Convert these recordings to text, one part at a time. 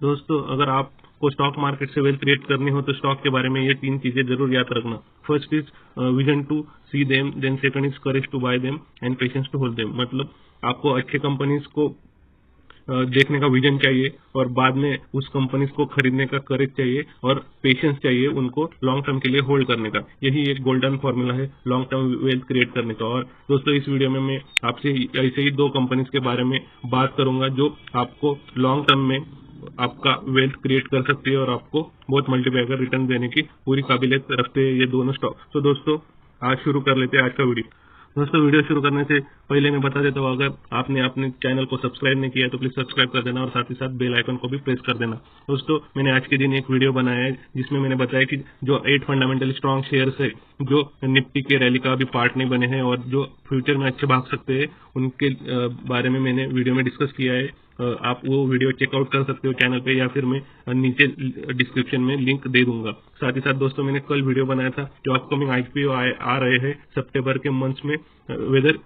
दोस्तों, अगर आपको स्टॉक मार्केट से वेल्थ क्रिएट करनी हो तो स्टॉक के बारे में ये 3 चीजें जरूर याद रखना। First is vision to see them, then second is courage to buy them and patience to hold them. मतलब आपको अच्छे कंपनीज को देखने का विजन चाहिए और बाद में उस कंपनीज को खरीदने का करेज चाहिए और पेशेंस चाहिए उनको लॉन्ग टर्म के लिए होल्ड करने का। यही एक गोल्डन फॉर्मूला है लॉन्ग टर्म वेल्थ क्रिएट करने का। और दोस्तों, इस वीडियो में मैं आपसे ऐसे ही 2 कंपनीज के बारे में बात करूंगा जो आपको लॉन्ग टर्म में आपका वेल्थ क्रिएट कर सकती है और आपको बहुत मल्टीप्लायर रिटर्न देने की पूरी काबिलियत रखते हैं ये दोनों स्टॉक। तो दोस्तों, आज शुरू कर लेते हैं आज का वीडियो। दोस्तों, वीडियो शुरू करने से पहले मैं बता देता हूँ, अगर आपने अपने चैनल को सब्सक्राइब नहीं किया तो प्लीज सब्सक्राइब कर देना और साथ ही साथ बेल आइकन को भी प्रेस कर देना। दोस्तों, मैंने आज के दिन एक वीडियो बनाया है जिसमें मैंने बताया कि जो 8 फंडामेंटली स्ट्रॉन्ग शेयर्स है जो निफ्टी के रैली का अभी पार्ट नहीं बने हैं और जो फ्यूचर में अच्छे भाग सकते हैं उनके बारे में मैंने वीडियो में डिस्कस किया है। आप वो वीडियो चेकआउट कर सकते हो चैनल पे या फिर मैं नीचे डिस्क्रिप्शन में लिंक दे दूंगा। साथ ही साथ दोस्तों, मैंने कल वीडियो बनाया था जो अपकमिंग आईपीओ आ रहे हैं सितंबर के मंथ्स में, वेदर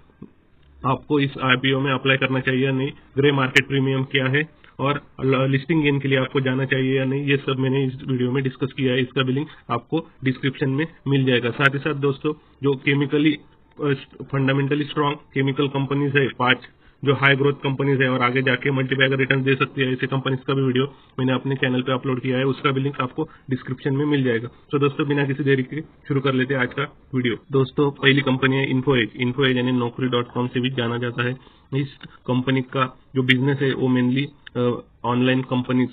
आपको इस आईपीओ में अप्लाई करना चाहिए या नहीं, ग्रे मार्केट प्रीमियम क्या है और लिस्टिंग गेन के लिए आपको जाना चाहिए या नहीं, ये सब मैंने इस वीडियो में डिस्कस किया है। इसका भी लिंक आपको डिस्क्रिप्शन में मिल जाएगा। साथ ही साथ दोस्तों, जो chemically fundamentally strong chemical companies है 5 जो हाई ग्रोथ कंपनीज है और आगे जाके मल्टीपैगर रिटर्न दे सकती है, ऐसे कंपनीज का भी वीडियो मैंने अपने चैनल पे अपलोड किया है, उसका भी लिंक आपको डिस्क्रिप्शन में मिल जाएगा। तो दोस्तों, बिना किसी देरी के शुरू कर लेते हैं आज का वीडियो। दोस्तों, पहली कंपनी है इन्फोएज। इन्फोएज यानी Naukri.com से भी जाना जाता है। इस कंपनी का जो बिजनेस है वो मेनली ऑनलाइन कंपनीज,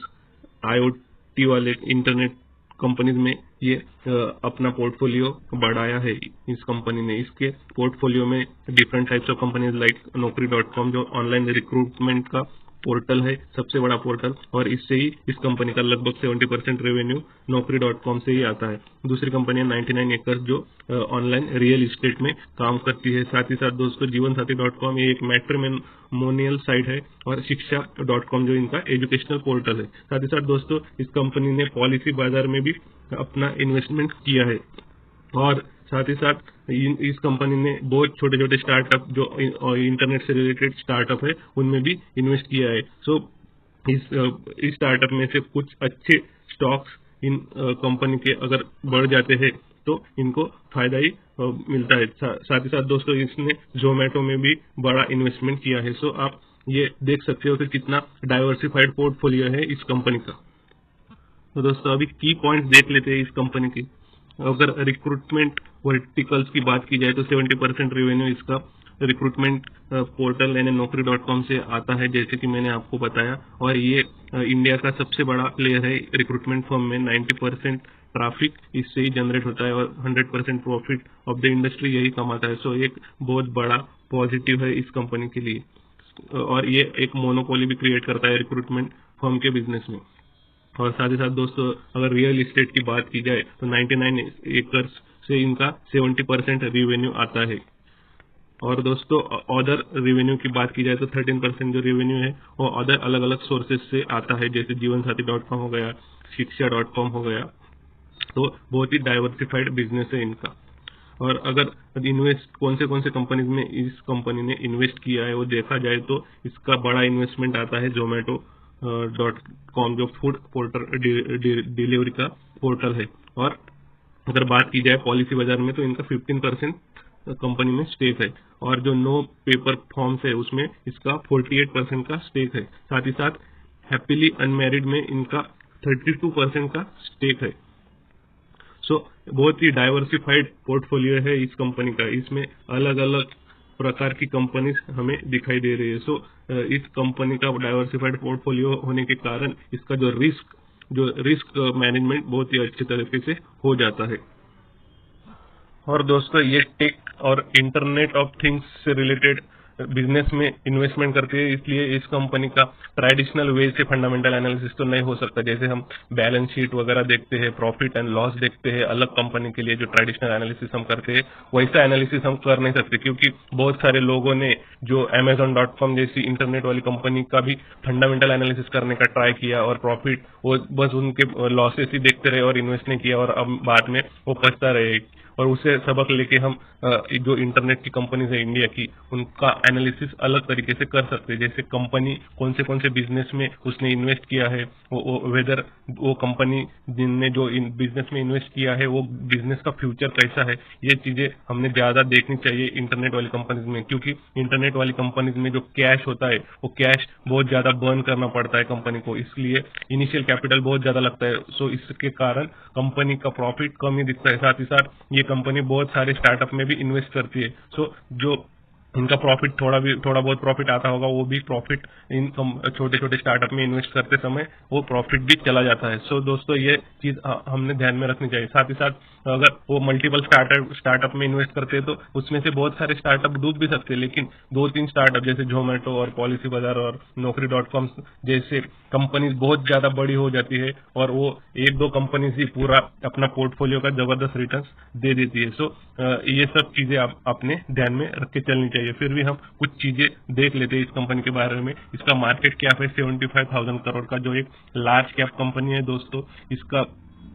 IoT वाले इंटरनेट कंपनीज में ये अपना पोर्टफोलियो बढ़ाया है इस कंपनी ने। इसके पोर्टफोलियो में different types of companies like Naukri.com जो ऑनलाइन रिक्रूटमेंट का पोर्टल है, सबसे बड़ा पोर्टल, और इससे ही इस कंपनी का लगभग 70% रेवेन्यू Naukri.com से ही आता है। दूसरी कंपनी है 99 एकर्स जो ऑनलाइन रियल इस्टेट में काम करती है। साथ ही साथ दोस्तों, जीवनसाथी.com ये एक मैट्रिमोनियल साइट है और शिक्षा.com जो इनका एजुकेशनल पोर्टल है। साथ ही साथ दोस्तों, इस कंपनी ने पॉलिसी बाजार में भी अपना इन्वेस्टमेंट किया है और साथ ही साथ इस कंपनी ने बहुत छोटे छोटे स्टार्टअप जो इंटरनेट से रिलेटेड स्टार्टअप है उनमें भी इन्वेस्ट किया है। सो इस स्टार्टअप में से कुछ अच्छे स्टॉक्स इन कंपनी के अगर बढ़ जाते हैं तो इनको फायदा ही मिलता है। साथ ही साथ दोस्तों, इसने जोमेटो में भी बड़ा इन्वेस्टमेंट किया है। सो आप ये देख सकते हो कि कितना डाइवर्सिफाइड पोर्टफोलियो है इस कंपनी का। तो दोस्तों, अभी की पॉइंट्स देख लेते हैं इस कंपनी की। अगर रिक्रूटमेंट वर्टिकल्स की बात की जाए तो 70% रेवेन्यू इसका रिक्रूटमेंट पोर्टल यानी Naukri.com से आता है, जैसे कि मैंने आपको बताया। और ये इंडिया का सबसे बड़ा प्लेयर है रिक्रूटमेंट फर्म में। 90% ट्रैफिक इससे ही जनरेट होता है और 100% प्रॉफिट ऑफ द इंडस्ट्री यही कमाता है। सो एक बहुत बड़ा पॉजिटिव है इस कंपनी के लिए। और ये एक मोनोपोली भी क्रिएट करता है रिक्रूटमेंट फर्म के बिजनेस में। और साथ ही साथ दोस्तों, अगर रियल इस्टेट की बात की जाए तो 99 एकर्स से इनका 70% रेवेन्यू आता है। और दोस्तों, अदर रेवेन्यू की बात की जाए तो 13% जो रेवेन्यू है वो अदर अलग अलग सोर्सेज से आता है, जैसे जीवनसाथी.com हो गया, शिक्षा.com हो गया। तो बहुत ही डाइवर्सिफाइड बिजनेस है इनका। और अगर इन्वेस्ट कौन से कंपनीज में इस कंपनी ने इन्वेस्ट किया है वो देखा जाए तो इसका बड़ा इन्वेस्टमेंट आता है Zomato.com जो फूड पोर्टल डिलीवरी का पोर्टल है। और अगर बात की जाए पॉलिसी बाजार में तो इनका 15% कंपनी में स्टेक है और जो नो पेपर फॉर्म्स है उसमें इसका 48% का स्टेक है। साथ ही साथ हैप्पीली अनमैरिड में इनका 32% का स्टेक है। सो बहुत ही डाइवर्सिफाइड पोर्टफोलियो है इस कंपनी का। इसमें अलग अलग प्रकार की कंपनीज हमें दिखाई दे रही है। सो इस कंपनी का डाइवर्सिफाइड पोर्टफोलियो होने के कारण इसका जो रिस्क मैनेजमेंट बहुत ही अच्छे तरीके से हो जाता है। और दोस्तों, ये टेक और इंटरनेट ऑफ थिंग्स से रिलेटेड बिजनेस में इन्वेस्टमेंट करती है, इसलिए इस कंपनी का ट्रेडिशनल वे से फंडामेंटल एनालिसिस तो नहीं हो सकता। जैसे हम बैलेंस शीट वगैरह देखते हैं, प्रॉफिट एंड लॉस देखते हैं अलग कंपनी के लिए, जो ट्रेडिशनल एनालिसिस हम करते हैं वैसा एनालिसिस हम कर नहीं सकते, क्योंकि बहुत सारे लोगों ने जो Amazon.com जैसी इंटरनेट वाली कंपनी का भी फंडामेंटल एनालिसिस करने का ट्राई किया और प्रॉफिट वो बस उनके लॉसेस ही देखते रहे और इन्वेस्ट नहीं किया और अब बाद में वो पछता रहे। और उसे सबक लेके हम जो इंटरनेट की कंपनीज है इंडिया की, उनका एनालिसिस अलग तरीके से कर सकते हैं। जैसे कंपनी कौन से बिजनेस में उसने इन्वेस्ट किया है, वेदर वो कंपनी जिनने जो बिजनेस में इन्वेस्ट किया है वो बिजनेस का फ्यूचर कैसा है, ये चीजें हमने ज्यादा देखनी चाहिए इंटरनेट वाली कंपनीज में। क्योंकि इंटरनेट वाली कंपनीज में जो कैश होता है वो कैश बहुत ज्यादा बर्न करना पड़ता है कंपनी को, इसलिए इनिशियल कैपिटल बहुत ज्यादा लगता है। सो इसके कारण कंपनी का प्रॉफिट कम ही दिखता है। साथ ही साथ ये कंपनी बहुत सारे स्टार्टअप में भी इन्वेस्ट करती है। सो जो इनका प्रॉफिट थोड़ा बहुत प्रॉफिट आता होगा, वो भी प्रॉफिट इन छोटे छोटे स्टार्टअप में इन्वेस्ट करते समय वो प्रॉफिट भी चला जाता है। सो दोस्तों ये चीज हमने ध्यान में रखनी चाहिए। साथ ही साथ अगर वो मल्टीपल स्टार्टअप में इन्वेस्ट करते हैं तो उसमें से बहुत सारे स्टार्टअप डूब भी सकते हैं, लेकिन 2-3 स्टार्टअप जैसे जोमेटो और पॉलिसी बाजार और Naukri.com जैसे कंपनीज बहुत ज्यादा बड़ी हो जाती है और वो 1-2 कंपनीज ही पूरा अपना पोर्टफोलियो का जबरदस्त रिटर्न्स दे देती है। सो ये सब चीजें आप अपने ध्यान में रख के चलनी चाहिए। फिर भी हम कुछ चीजें देख लेते हैं इस कंपनी के बारे में। इसका मार्केट कैप है 75,000 करोड़ का, जो एक लार्ज कैप कंपनी है दोस्तों। इसका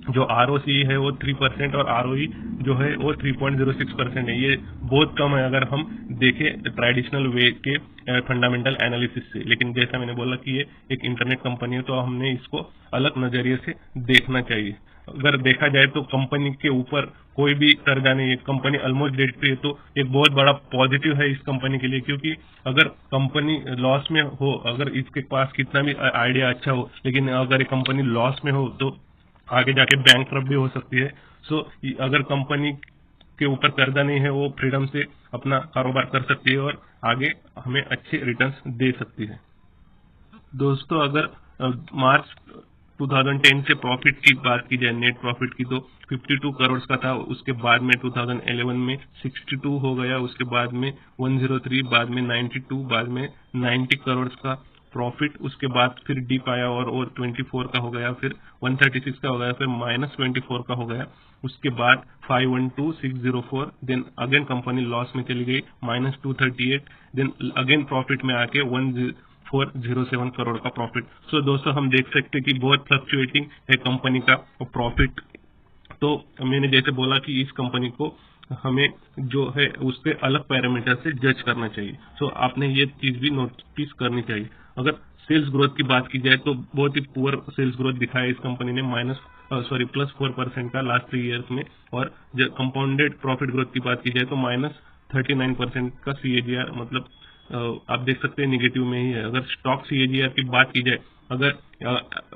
जो ROCE है वो 3% और ROE जो है वो 3.06% है। ये बहुत कम है अगर हम देखें ट्रेडिशनल वे के फंडामेंटल एनालिसिस से। लेकिन जैसा मैंने बोला कि ये एक इंटरनेट कंपनी है तो हमने इसको अलग नजरिए से देखना चाहिए। अगर देखा जाए तो कंपनी के ऊपर कोई भी कर्जा नहीं है, कंपनी ऑलमोस्ट डेट फ्री है, तो एक बहुत बड़ा पॉजिटिव है इस कंपनी के लिए। क्योंकि अगर कंपनी लॉस में हो, अगर इसके पास कितना भी आइडिया अच्छा हो, लेकिन अगर एक कंपनी लॉस में हो तो आगे जाके बैंकक्रप्ट भी हो सकती है। सो अगर कंपनी के ऊपर कर्जा नहीं है, वो फ्रीडम से अपना कारोबार कर सकती है और आगे हमें अच्छे रिटर्न्स दे सकती है। दोस्तों अगर मार्च 2010 से प्रॉफिट की बात की जाए, नेट प्रॉफिट की, तो 52 करोड़ का था। उसके बाद में 2011 में 62 हो गया, उसके बाद में 103, बाद में 92, बाद में 90 करोड़ का प्रॉफिट। उसके बाद फिर डिप आया और 24 का हो गया, फिर 136 का हो गया, फिर -24 का हो गया। उसके बाद 512,604, देन अगेन कंपनी लॉस में चली गई, -238, देन अगेन प्रॉफिट में आके 1407 करोड़ का प्रॉफिट। सो दोस्तों हम देख सकते हैं कि बहुत फ्लक्चुएटिंग है कंपनी का प्रॉफिट। तो मैंने जैसे बोला कि इस कंपनी को हमें जो है उसके अलग पैरामीटर से जज करना चाहिए। सो आपने ये चीज भी नोटिस करनी चाहिए। अगर सेल्स ग्रोथ की बात की जाए तो बहुत ही पुअर सेल्स ग्रोथ दिखाया इस कंपनी ने, +4% का लास्ट 3 ईयर्स में। और जब कंपाउंडेड प्रॉफिट ग्रोथ की बात की जाए तो -39% का CAGR, मतलब आप देख सकते हैं निगेटिव में ही है। अगर स्टॉक CAGR की बात की जाए, अगर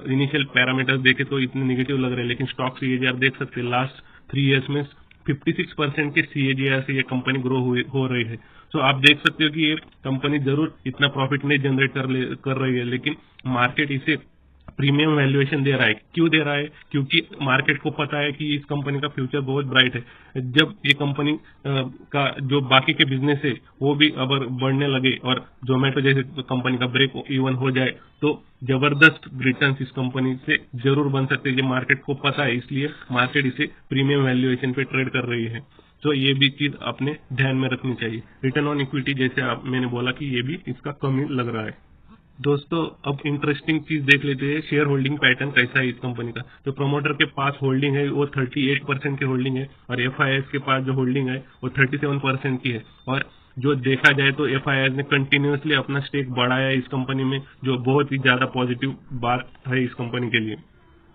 इनिशियल पैरामीटर्स देखे तो इतने निगेटिव लग रहे हैं, लेकिन स्टॉक CAGR देख सकते हैं लास्ट 3 ईयर्स में 56% के CAGR से ये कंपनी ग्रो हो रही है। तो आप देख सकते हो कि ये कंपनी जरूर इतना प्रॉफिट नहीं जनरेट कर रही है, लेकिन मार्केट इसे प्रीमियम वैल्यूएशन दे रहा है। क्यों दे रहा है? क्योंकि मार्केट को पता है कि इस कंपनी का फ्यूचर बहुत ब्राइट है। जब ये कंपनी का जो बाकी के बिजनेस है वो भी अगर बढ़ने लगे और जोमेटो जैसे कंपनी का ब्रेक इवन हो जाए तो जबरदस्त रिटर्न्स इस कंपनी से जरूर बन सकते हैं। ये मार्केट को पता है, इसलिए मार्केट इसे प्रीमियम वैल्यूएशन पे ट्रेड कर रही है। तो ये भी चीज अपने ध्यान में रखनी चाहिए। रिटर्न ऑन इक्विटी जैसे मैंने बोला कि ये भी इसका कम ही लग रहा है। दोस्तों अब इंटरेस्टिंग चीज देख लेते हैं, शेयर होल्डिंग पैटर्न कैसा है इस कंपनी का। जो प्रमोटर के पास होल्डिंग है वो 38% की होल्डिंग है, और FIS के पास जो होल्डिंग है वो 37% की है। और जो देखा जाए तो FIS ने कंटिन्यूअसली अपना स्टेक बढ़ाया है इस कंपनी में, जो बहुत ही ज्यादा पॉजिटिव बात है इस कंपनी के लिए।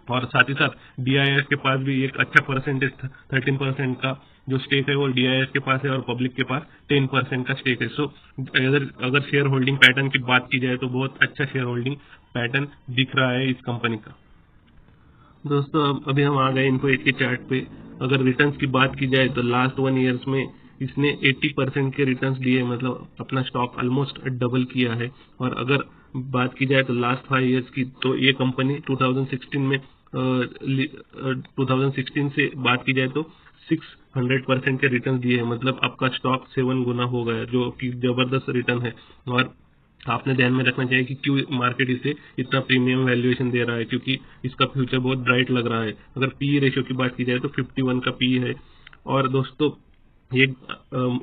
और साथ ही साथ DIS के पास भी एक अच्छा परसेंटेज 13% का जो स्टेक है वो DIS के पास है, और पब्लिक के पास 10% का स्टेक है। सो अगर शेयर होल्डिंग पैटर्न की बात की जाए तो बहुत अच्छा शेयर होल्डिंग पैटर्न दिख रहा है इस कंपनी का। दोस्तों अभी हम आ गए इन्फो8 के चार्ट पे। अगर रिटर्न्स की बात की जाए तो लास्ट 1 ईयर्स में इसने 80% के रिटर्न्स दिए, मतलब अपना स्टॉक ऑलमोस्ट डबल किया है। और अगर बात की जाए तो लास्ट 5 ईयर्स की, तो ये कंपनी 2016 से बात की जाए तो 600% के रिटर्न दिए हैं, मतलब आपका स्टॉक 7 गुना हो गया, जो कि जबरदस्त रिटर्न है। और आपने ध्यान में रखना चाहिए कि क्यों मार्केट इसे इतना प्रीमियम वैल्यूएशन दे रहा है, क्योंकि इसका फ्यूचर बहुत ब्राइट लग रहा है। अगर PE रेशियो की बात की जाए तो 51 का PE है। और दोस्तों ये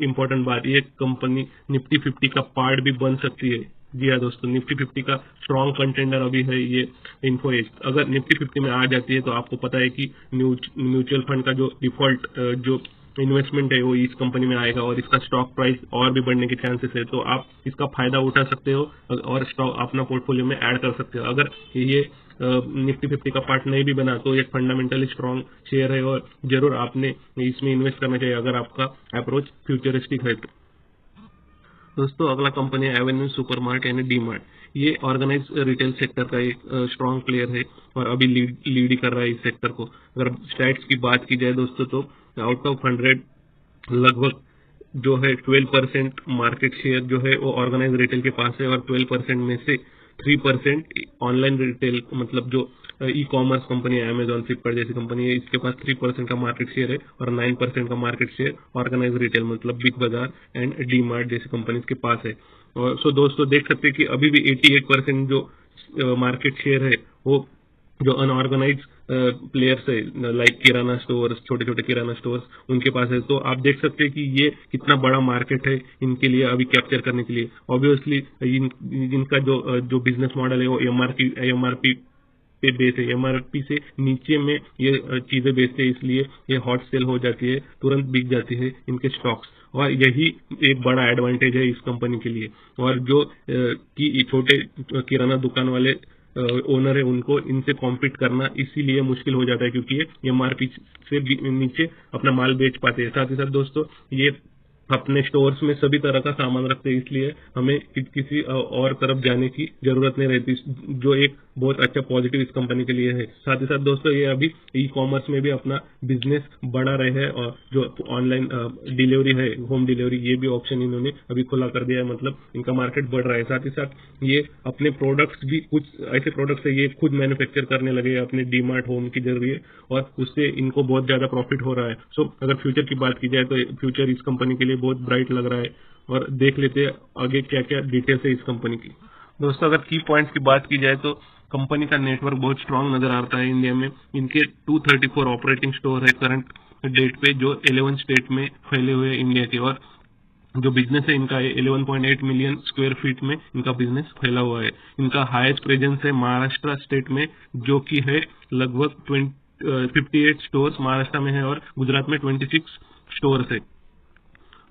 इम्पोर्टेंट बात, ये कंपनी निफ्टी 50 का पार्ट भी बन सकती है। जी हाँ दोस्तों, निफ्टी 50 का स्ट्रॉन्ग कंटेंडर अभी है ये इन्फो8। अगर निफ्टी 50 में आ जाती है तो आपको पता है कि म्यूचुअल फंड का जो डिफॉल्ट जो इन्वेस्टमेंट है वो इस कंपनी में आएगा और इसका स्टॉक प्राइस और भी बढ़ने के चांसेस है, तो आप इसका फायदा उठा सकते हो और स्टॉक अपना पोर्टफोलियो में ऐड कर सकते हो। अगर ये निफ्टी 50 का पार्ट नहीं भी बना तो एक फंडामेंटली स्ट्रॉन्ग शेयर है और जरूर आपने इसमें इन्वेस्ट करना चाहिए अगर आपका अप्रोच फ्यूचरिस्टिक है तो। दोस्तों अगला कंपनी है एवेन्यू सुपरमार्ट यानी डी मार्ट। ये ऑर्गेनाइज रिटेल सेक्टर का एक स्ट्रॉन्ग प्लेयर है और अभी लीड ही कर रहा है इस सेक्टर को। अगर स्टैट्स की बात की जाए दोस्तों तो आउट ऑफ 100 लगभग जो है 12% मार्केट शेयर जो है वो ऑर्गेनाइज रिटेल के पास है और 12% में से 3% ऑनलाइन रिटेल मतलब जो ई कॉमर्स कंपनी है अमेजॉन फ्लिपकार्ट जैसी कंपनी है इसके पास 3% का मार्केट शेयर है और 9% का मार्केट शेयर ऑर्गेनाइज रिटेल मतलब बिग बाजार एंड डी मार्ट जैसी कंपनी के पास है। और सो दोस्तों देख सकते हैं कि अभी भी 88% जो मार्केट शेयर है वो जो अनऑर्गेनाइज प्लेयर्स है लाइक किराना स्टोर्स, छोटे छोटे किराना स्टोर्स उनके पास है। तो आप देख सकते हैं कि ये कितना बड़ा मार्केट है इनके लिए अभी कैप्चर करने के लिए। ऑब्वियसली इनका जो बिजनेस मॉडल है वो एमआरपी पे बेस है, एमआरपी से नीचे में ये चीजें बेचते हैं इसलिए ये हॉट सेल हो जाती है, तुरंत बिक जाती है इनके स्टॉक्स और यही एक बड़ा एडवांटेज है इस कंपनी के लिए। और जो कि छोटे किराना दुकान वाले ओनर है उनको इनसे कॉम्पीट करना इसीलिए मुश्किल हो जाता है क्योंकि ये एमआरपी से नीचे अपना माल बेच पाते हैं। साथ ही साथ दोस्तों ये अपने स्टोर्स में सभी तरह का सामान रखते हैं इसलिए हमें किसी और तरफ जाने की जरूरत नहीं रहती, जो एक बहुत अच्छा पॉजिटिव इस कंपनी के लिए है। साथ ही साथ दोस्तों ये अभी ई कॉमर्स में भी अपना बिजनेस बढ़ा रहे हैं और जो ऑनलाइन डिलीवरी है होम डिलीवरी ये भी ऑप्शन इन्होंने अभी खुला कर दिया है, मतलब इनका मार्केट बढ़ रहा है। साथ ही साथ ये अपने प्रोडक्ट्स भी कुछ ऐसे प्रोडक्ट्स है ये खुद मैन्युफैक्चर करने लगे अपने डीमार्ट होम के जरिए और उससे इनको बहुत ज्यादा प्रॉफिट हो रहा है। सो अगर फ्यूचर की बात की जाए तो फ्यूचर इस कंपनी के लिए बहुत ब्राइट लग रहा है और देख लेते हैं आगे क्या क्या डिटेल्स है इस कंपनी की। दोस्तों अगर की पॉइंट्स की बात की जाए तो कंपनी का नेटवर्क बहुत स्ट्रांग नजर आता है इंडिया में। इनके 234 ऑपरेटिंग स्टोर है करंट डेट पे जो 11 स्टेट में फैले हुए हैं इंडिया के और जो बिजनेस है इनका 11.8 मिलियन स्क्वायर फीट में इनका बिजनेस फैला हुआ है। इनका हाईएस्ट प्रेजेंस है महाराष्ट्र स्टेट में जो कि है लगभग 58 स्टोर्स महाराष्ट्र में है और गुजरात में 26 स्टोर्स है।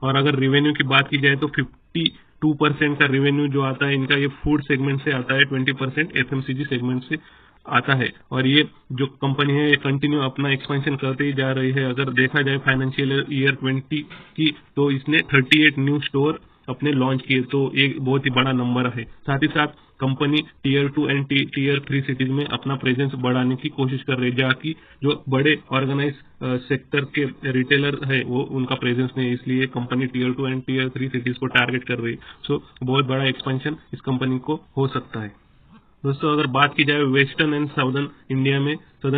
और अगर रेवेन्यू की बात की जाए तो 52% का रेवेन्यू जो आता है इनका ये फूड सेगमेंट से आता है, 20% एफएमसीजी सेगमेंट से आता है और ये जो कंपनी है ये कंटिन्यू अपना एक्सपेंशन करते ही जा रही है। अगर देखा जाए फाइनेंशियल ईयर 20 की तो इसने 38 न्यू स्टोर अपने लॉन्च किए, तो एक बहुत ही बड़ा नंबर है। साथ ही साथ company tier 2 and tier 3 cities में अपना प्रेजेंस बढ़ाने की कोशिश कर रही है जहाँ की जो बड़े ऑर्गेनाइज सेक्टर के रिटेलर है वो उनका प्रेजेंस नहीं है, इसलिए company tier 2 and tier 3 cities को टारगेट कर रही है। सो बहुत बड़ा एक्सपेंशन इस कंपनी को हो सकता है। दोस्तों अगर बात की जाए वेस्टर्न एंड सदर्न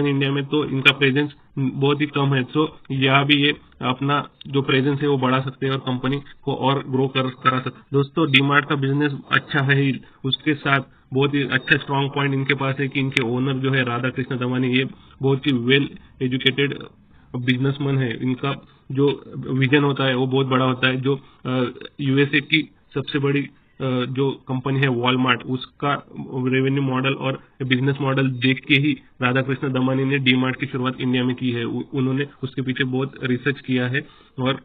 इंडिया में तो इनका प्रेजेंस बहुत ही कम है, तो यहाँ भी ये अपना जो प्रेजेंस है वो बढ़ा सकते हैं और कंपनी को और ग्रो करा सकते हैं। दोस्तों डीमार्ट का बिजनेस अच्छा है ही, उसके साथ बहुत ही अच्छा स्ट्रॉन्ग पॉइंट इनके पास है कि इनके ओनर जो है राधा कृष्ण दमानी ये बहुत ही वेल एजुकेटेड बिजनेसमैन है। इनका जो विजन होता है वो बहुत बड़ा होता है। जो यूएसए की सबसे बड़ी जो कंपनी है वॉलमार्ट उसका रेवेन्यू मॉडल और बिजनेस मॉडल देख के ही राधा कृष्ण दमानी ने डीमार्ट की शुरुआत इंडिया में की है। उन्होंने उसके पीछे बहुत रिसर्च किया है और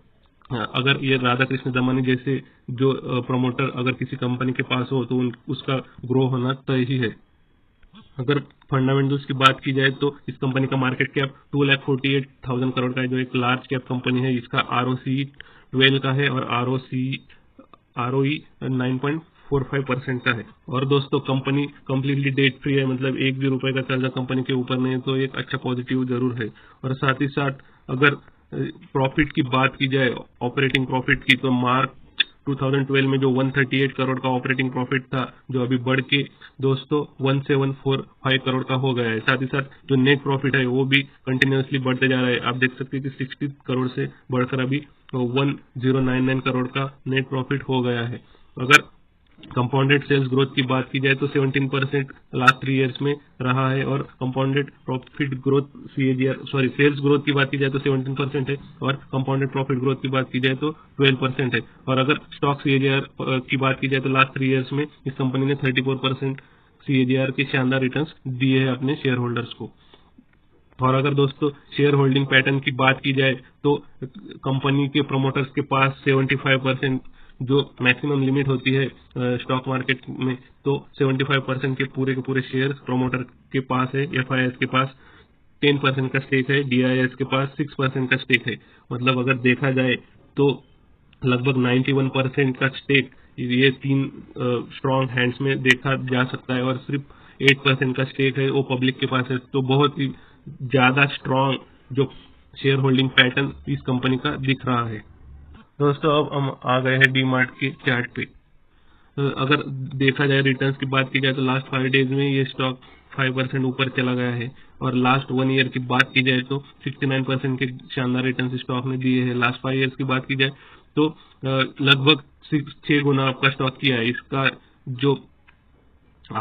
अगर ये राधा कृष्ण दमानी जैसे जो प्रमोटर अगर किसी कंपनी के पास हो तो उसका ग्रो होना तय ही है। अगर फंडामेंटल्स की बात की जाए तो इस कंपनी का मार्केट कैप 2,48,000 करोड़ का है जो एक लार्ज कैप कंपनी है। इसका आरओसी 12 का है और आरओई 9.45% का है। और दोस्तों कंपनी कम्प्लीटली डेट फ्री है, मतलब एक भी रुपए का कर्जा कंपनी के ऊपर नहीं है, तो एक अच्छा पॉजिटिव जरूर है। और साथ ही साथ अगर प्रॉफिट की बात की जाए ऑपरेटिंग प्रॉफिट की तो मार्च 2012 में जो 138 करोड़ का ऑपरेटिंग प्रॉफिट था जो अभी बढ़ के दोस्तों 1745 करोड़ का हो गया है। साथ ही साथ जो नेट प्रॉफिट है वो भी कंटिन्यूअसली बढ़ते जा रहा है। आप देख सकते हैं कि 60 करोड़ से बढ़कर अभी 1099 करोड़ का नेट प्रॉफिट हो गया है। अगर कंपाउंडेड सेल्स ग्रोथ की बात की जाए तो 17% लास्ट 3 इयर्स में रहा है और compounded profit growth sales growth की बात की जाए तो 17% है और कंपाउंडेड प्रॉफिट ग्रोथ की बात की जाए तो 12% है। और अगर स्टॉक सीएजीआर की बात की जाए तो लास्ट 3 इयर्स में इस कंपनी ने 34% सीएजीआर के शानदार रिटर्न्स दिए हैं अपने शेयर होल्डर्स को। और अगर दोस्तों शेयर होल्डिंग पैटर्न की बात की जाए तो कंपनी के प्रमोटर्स के पास 75% जो मैक्सिमम लिमिट होती है स्टॉक मार्केट में, तो 75% के पूरे शेयर प्रमोटर के पास है। FIS के पास 10% का स्टेक है, DIS के पास 6% का स्टेक है। मतलब अगर देखा जाए तो लगभग 91% का स्टेक ये तीन स्ट्रॉन्ग हैंड्स में देखा जा सकता है, और सिर्फ 8% का स्टेक है वो पब्लिक के पास है। तो बहुत ही ज्यादा स्ट्रॉन्ग जो शेयर होल्डिंग पैटर्न इस कंपनी का दिख रहा है। दोस्तों अब हम आ गए हैं डीमार्ट के चार्ट पे। अगर देखा जाए रिटर्न्स की बात की जाए तो लास्ट 5 डेज में ये स्टॉक 5% ऊपर चला गया है, और लास्ट 1 ईयर की बात की जाए तो 69% के शानदार रिटर्न्स स्टॉक ने दिए हैं। लास्ट 5 ईयर्स की बात की जाए तो लगभग 6 गुना आपका स्टॉक किया है। इसका जो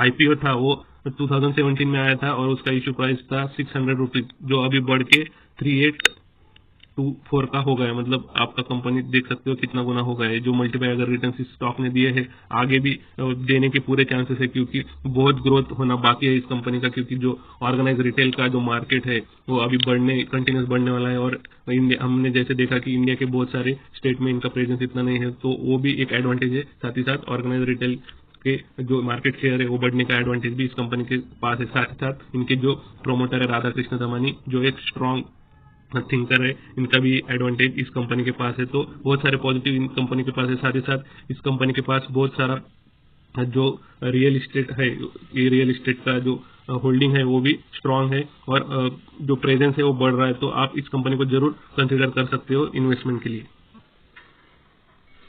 IPO था वो 2017 में आया था, और उसका इशू प्राइस था 600 रुपीज, जो अभी बढ़ के 3824 का हो गया। मतलब आपका कंपनी देख सकते हो कितना गुना हो गया है। जो मल्टीप्लाई अगर रिटर्न इस स्टॉक ने दिए हैं, आगे भी देने के पूरे चांसेस है, क्योंकि बहुत ग्रोथ होना बाकी है इस कंपनी का, क्योंकि जो ऑर्गेनाइज रिटेल का जो मार्केट है वो अभी कंटिन्यूस बढ़ने वाला है। और हमने जैसे देखा कि इंडिया के बहुत सारे स्टेट में इनका प्रेजेंस इतना नहीं है, तो वो भी एक एडवांटेज है। साथ ही साथ ऑर्गेनाइज रिटेल के जो मार्केट शेयर है वो बढ़ने का एडवांटेज भी इस कंपनी के पास है। साथ ही साथ इनके जो प्रोमोटर है राधा कृष्ण दमानी, जो एक स्ट्रॉन्ग थिंकर है, इनका भी एडवांटेज इस कंपनी के पास है। तो बहुत सारे पॉजिटिव इन कंपनी के पास है। साथ ही साथ इस कंपनी के पास बहुत सारा जो रियल इस्टेट है, ये रियल इस्टेट का जो होल्डिंग है वो भी स्ट्रांग है, और जो प्रेजेंस है वो बढ़ रहा है। तो आप इस कंपनी को जरूर कंसिडर कर सकते हो इन्वेस्टमेंट के लिए।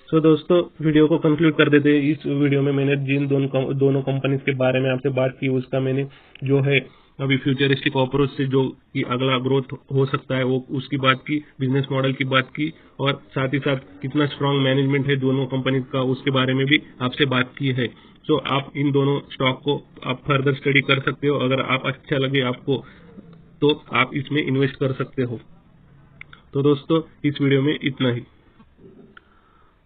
तो दोस्तों वीडियो को कंक्लूड कर देते हैं। इस वीडियो में मैंने जिन दोनों कंपनीज के बारे में आपसे बात की, उसका मैंने जो है अभी फ्यूचरिस्टिक अप्रोच से जो कि अगला ग्रोथ हो सकता है वो उसकी बात की, बिजनेस मॉडल की बात की, और साथ ही साथ कितना स्ट्रांग मैनेजमेंट है दोनों कंपनीज का उसके बारे में भी आपसे बात की है। तो आप इन दोनों स्टॉक को आप फर्दर स्टडी कर सकते हो। अगर आप अच्छा लगे आपको तो आप इसमें इन्वेस्ट कर सकते हो। तो दोस्तों इस वीडियो में इतना ही।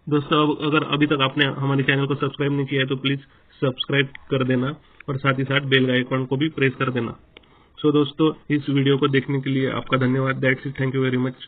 दोस्तों अगर अभी तक आपने हमारे चैनल को सब्सक्राइब नहीं किया है तो प्लीज सब्सक्राइब कर देना, और साथ ही साथ बेल आइकन को भी प्रेस कर देना। सो दोस्तों इस वीडियो को देखने के लिए आपका धन्यवाद। That's it, thank you very much.